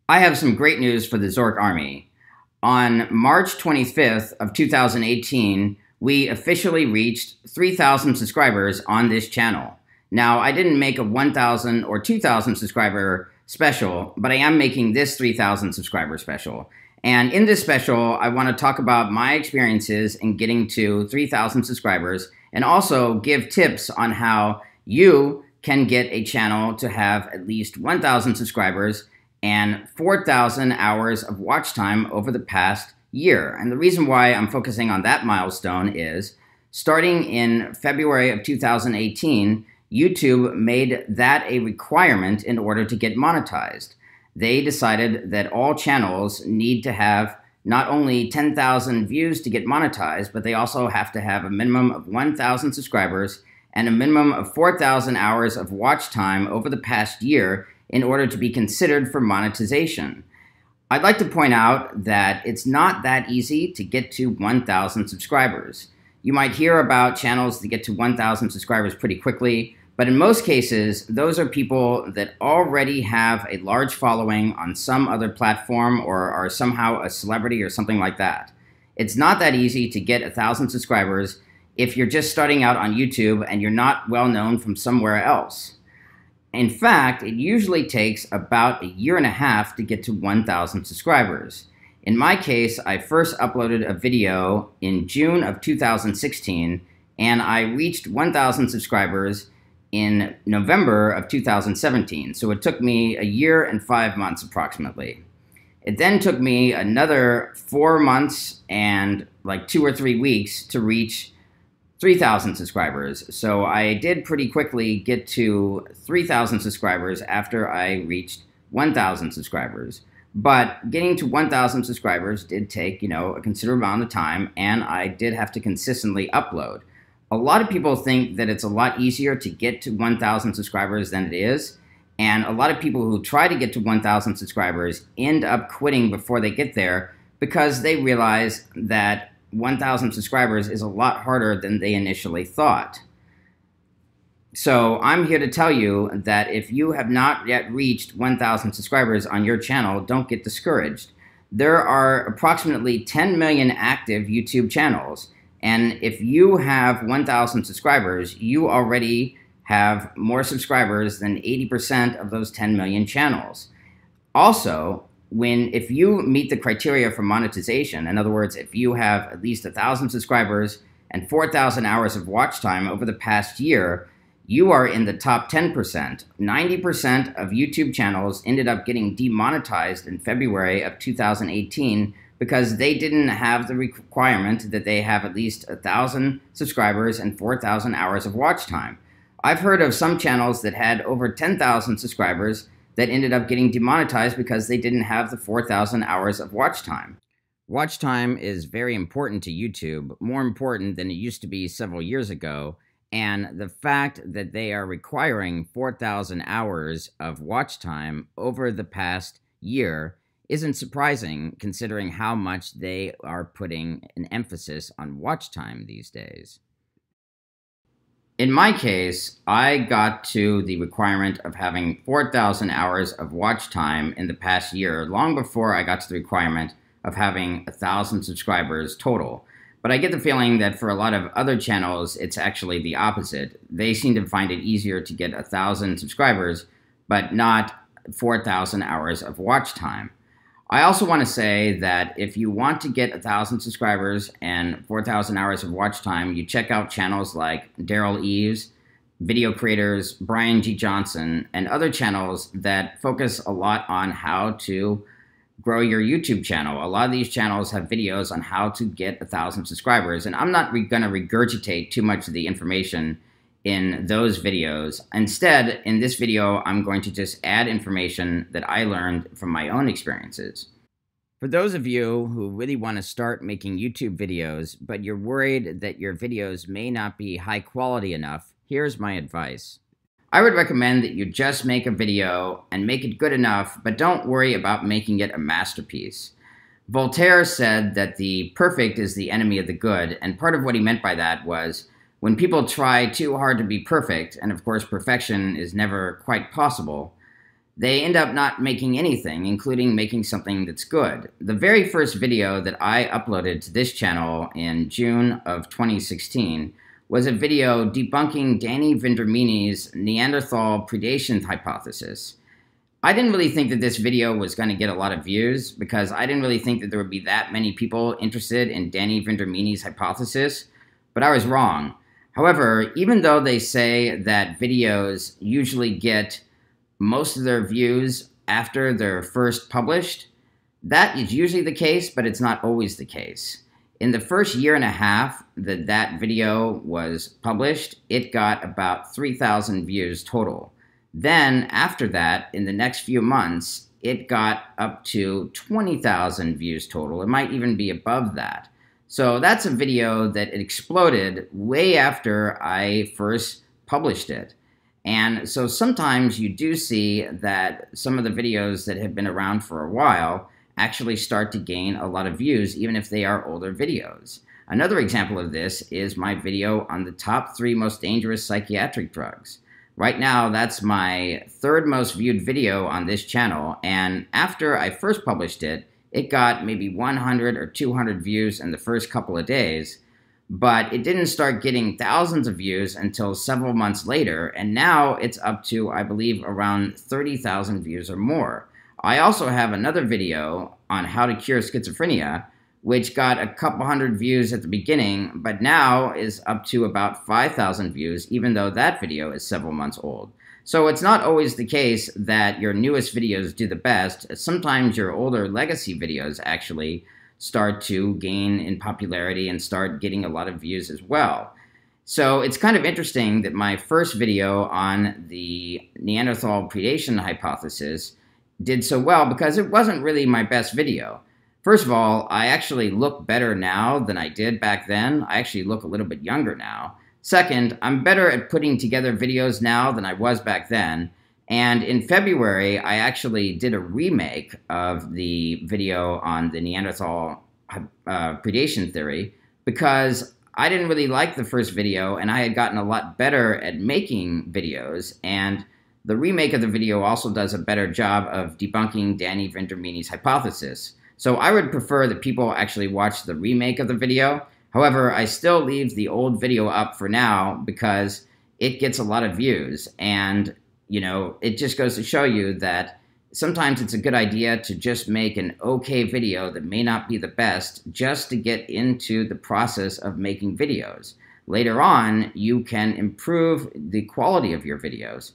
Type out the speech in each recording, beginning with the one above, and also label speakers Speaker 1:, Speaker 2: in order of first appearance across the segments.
Speaker 1: I have some great news for the Zork Army. On March 25th of 2018, we officially reached 3,000 subscribers on this channel. Now, I didn't make a 1,000 or 2,000 subscriber special, but I am making this 3,000 subscriber special. And in this special, I want to talk about my experiences in getting to 3,000 subscribers and also give tips on how you can get a channel to have at least 1,000 subscribers and 4,000 hours of watch time over the past year. And the reason why I'm focusing on that milestone is starting in February of 2018, YouTube made that a requirement in order to get monetized. They decided that all channels need to have not only 10,000 views to get monetized, but they also have to have a minimum of 1,000 subscribers and a minimum of 4,000 hours of watch time over the past year in order to be considered for monetization. I'd like to point out that it's not that easy to get to 1,000 subscribers. You might hear about channels that get to 1,000 subscribers pretty quickly, but in most cases, those are people that already have a large following on some other platform or are somehow a celebrity or something like that. It's not that easy to get 1,000 subscribers if you're just starting out on YouTube and you're not well known from somewhere else. In fact, it usually takes about a year and a half to get to 1,000 subscribers. In my case, I first uploaded a video in June of 2016, and I reached 1,000 subscribers in November of 2017. So it took me a year and 5 months approximately. It then took me another 4 months and like 2 or 3 weeks to reach 3,000 subscribers. So I did pretty quickly get to 3,000 subscribers after I reached 1,000 subscribers. But getting to 1,000 subscribers did take, a considerable amount of time, and I did have to consistently upload. A lot of people think that it's a lot easier to get to 1,000 subscribers than it is, and a lot of people who try to get to 1,000 subscribers end up quitting before they get there because they realize that 1,000 subscribers is a lot harder than they initially thought. So I'm here to tell you that if you have not yet reached 1,000 subscribers on your channel, don't get discouraged. There are approximately 10 million active YouTube channels. And if you have 1,000 subscribers, you already have more subscribers than 80% of those 10 million channels. Also, if you meet the criteria for monetization, in other words, if you have at least 1,000 subscribers and 4,000 hours of watch time over the past year, you are in the top 10%. 90% of YouTube channels ended up getting demonetized in February of 2018 because they didn't have the requirement that they have at least 1,000 subscribers and 4,000 hours of watch time. I've heard of some channels that had over 10,000 subscribers that ended up getting demonetized because they didn't have the 4,000 hours of watch time. Watch time is very important to YouTube, more important than it used to be several years ago, and the fact that they are requiring 4,000 hours of watch time over the past year isn't surprising considering how much they are putting an emphasis on watch time these days. In my case, I got to the requirement of having 4,000 hours of watch time in the past year, long before I got to the requirement of having 1,000 subscribers total. But I get the feeling that for a lot of other channels, it's actually the opposite. They seem to find it easier to get 1,000 subscribers, but not 4,000 hours of watch time. I also want to say that if you want to get 1,000 subscribers and 4,000 hours of watch time, you check out channels like Daryl Eves, video creators, Brian G. Johnson, and other channels that focus a lot on how to grow your YouTube channel. A lot of these channels have videos on how to get 1,000 subscribers, and I'm not going to regurgitate too much of the information in those videos. Instead, in this video, I'm going to just add information that I learned from my own experiences. For those of you who really want to start making YouTube videos, but you're worried that your videos may not be high quality enough, here's my advice. I would recommend that you just make a video and make it good enough, but don't worry about making it a masterpiece. Voltaire said that the perfect is the enemy of the good, and part of what he meant by that was when people try too hard to be perfect, and of course perfection is never quite possible, they end up not making anything, including making something that's good. The very first video that I uploaded to this channel in June of 2016 was a video debunking Danny Vendramini's Neanderthal predation hypothesis. I didn't really think that this video was going to get a lot of views because I didn't really think that there would be that many people interested in Danny Vendramini's hypothesis, but I was wrong. However, even though they say that videos usually get most of their views after they're first published, that is usually the case, but it's not always the case. In the first year and a half that video was published, it got about 3,000 views total. Then, after that, in the next few months, it got up to 20,000 views total. It might even be above that. So that's a video that exploded way after I first published it. And so sometimes you do see that some of the videos that have been around for a while actually start to gain a lot of views, even if they are older videos. Another example of this is my video on the top 3 most dangerous psychiatric drugs. Right now, that's my 3rd most viewed video on this channel, and after I first published it, it got maybe 100 or 200 views in the first couple of days, but it didn't start getting thousands of views until several months later, and now it's up to, I believe, around 30,000 views or more. I also have another video on how to cure schizophrenia, which got a couple hundred views at the beginning, but now is up to about 5,000 views, even though that video is several months old. So it's not always the case that your newest videos do the best. Sometimes your older legacy videos actually start to gain in popularity and start getting a lot of views as well. So it's kind of interesting that my first video on the Neanderthal predation hypothesis did so well because it wasn't really my best video. First of all, I actually look better now than I did back then. I actually look a little bit younger now. Second, I'm better at putting together videos now than I was back then. And in February, I actually did a remake of the video on the Neanderthal predation theory because I didn't really like the first video and I had gotten a lot better at making videos, and the remake of the video also does a better job of debunking Danny Vendramini's hypothesis. So I would prefer that people actually watch the remake of the video. However, I still leave the old video up for now because it gets a lot of views. And, you know, it just goes to show you that sometimes it's a good idea to just make an okay video that may not be the best just to get into the process of making videos. Later on, you can improve the quality of your videos.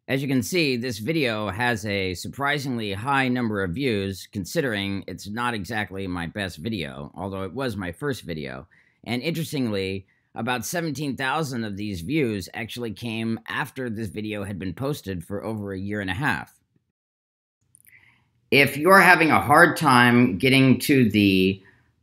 Speaker 1: As you can see, this video has a surprisingly high number of views, considering it's not exactly my best video, although it was my first video. And interestingly, about 17,000 of these views actually came after this video had been posted for over a year and a half. If you're having a hard time getting to the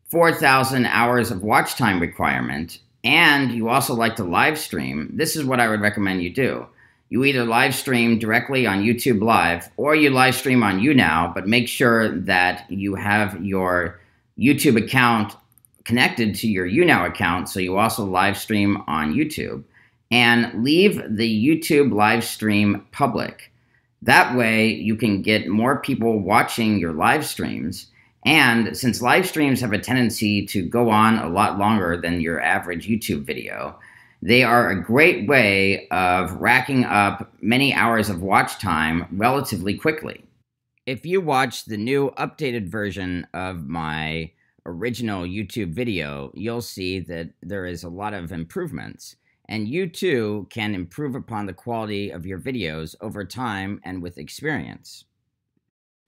Speaker 1: 4,000 hours of watch time requirement, and you also like to live stream, this is what I would recommend you do. You either live stream directly on YouTube Live or you live stream on Younow, but make sure that you have your YouTube account connected to your Younow account so you also live stream on YouTube. And leave the YouTube live stream public. That way you can get more people watching your live streams. And since live streams have a tendency to go on a lot longer than your average YouTube video, they are a great way of racking up many hours of watch time relatively quickly. If you watch the new updated version of my original YouTube video, you'll see that there is a lot of improvements. And you too can improve upon the quality of your videos over time and with experience.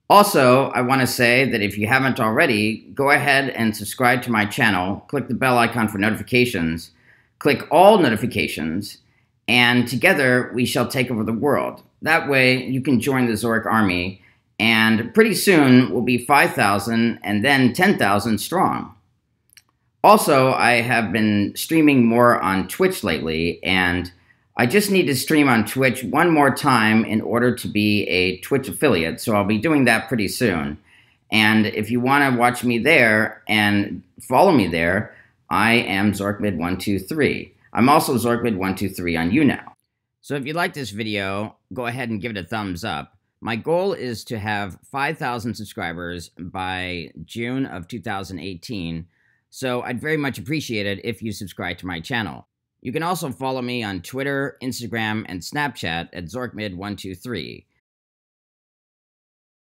Speaker 1: Also, I want to say that if you haven't already, go ahead and subscribe to my channel, click the bell icon for notifications, click all notifications, and together we shall take over the world. That way you can join the Zork army, and pretty soon we'll be 5,000 and then 10,000 strong. Also, I have been streaming more on Twitch lately, and I just need to stream on Twitch one more time in order to be a Twitch affiliate, so I'll be doing that pretty soon. And if you want to watch me there and follow me there, I am Zorkmid123. I'm also Zorkmid123 on Younow. So if you like this video, go ahead and give it a thumbs up. My goal is to have 5,000 subscribers by June of 2018, so I'd very much appreciate it if you subscribe to my channel. You can also follow me on Twitter, Instagram, and Snapchat at ZorkMid123.